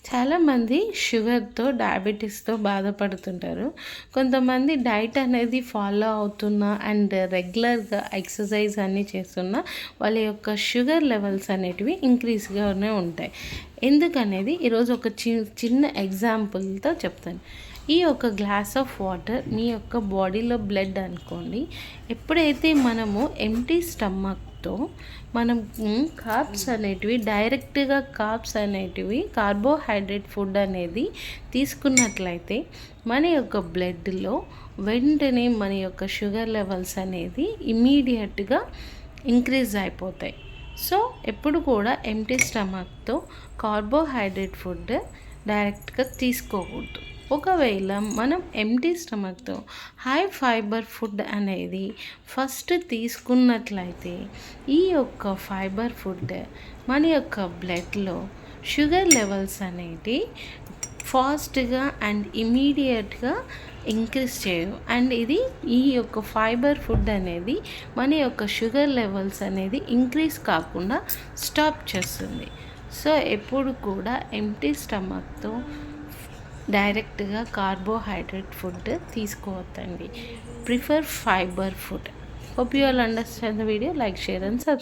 చాలామంది షుగర్‌తో, డయాబెటిస్‌తో బాధపడుతుంటారు. కొంతమంది డైట్ అనేది ఫాలో అవుతున్నా అండ్ రెగ్యులర్‌గా ఎక్సర్సైజ్ అన్నీ చేస్తున్నా వాళ్ళ యొక్క షుగర్ లెవెల్స్ అనేటివి ఇంక్రీజ్‌గానే ఉంటాయి. ఎందుకనేది ఈరోజు ఒక చిన్న ఎగ్జాంపుల్‌తో చెప్తాను. ఈ ఒక గ్లాస్ ఆఫ్ వాటర్ మీ యొక్క బాడీలో బ్లడ్ అనుకోండి. ఎప్పుడైతే మనము ఎంప్టీ స్టమక్‌తో మనం కార్బ్స్ అనేటివి డైరెక్ట్‌గా కార్బోహైడ్రేట్ ఫుడ్ అనేది తీసుకున్నట్లయితే మన యొక్క బ్లడ్‌లో వెంటనే మన యొక్క షుగర్ లెవెల్స్ అనేది ఇమ్మీడియట్‌గా ఇంక్రీజ్ అయిపోతాయి. సో ఎప్పుడు కూడా ఎంప్టీ స్టమక్‌తో కార్బోహైడ్రేట్ ఫుడ్ డైరెక్ట్‌గా తీసుకోకూడదు. ఒకవేళ మనం ఎంప్టీ స్టమక్‌తో హై ఫైబర్ ఫుడ్ అనేది ఫస్ట్ తీసుకున్నట్లయితే ఈ యొక్క ఫైబర్ ఫుడ్ మన యొక్క బ్లడ్లో షుగర్ లెవెల్స్ అనేవి ఫాస్ట్గా అండ్ ఇమీడియట్గా ఇంక్రీజ్ చేయవు. అండ్ ఇది ఈ యొక్క ఫైబర్ ఫుడ్ అనేది మన యొక్క షుగర్ లెవెల్స్ అనేది ఇంక్రీజ్ కాకుండా స్టాప్ చేస్తుంది. సో ఎప్పుడు కూడా ఎంప్టీ స్టమక్తో డైరెక్ట్గా కార్బోహైడ్రేట్ ఫుడ్ తీసుకోవద్దండి. Prefer fibre food. Hope you all understand the video. Like, share and subscribe.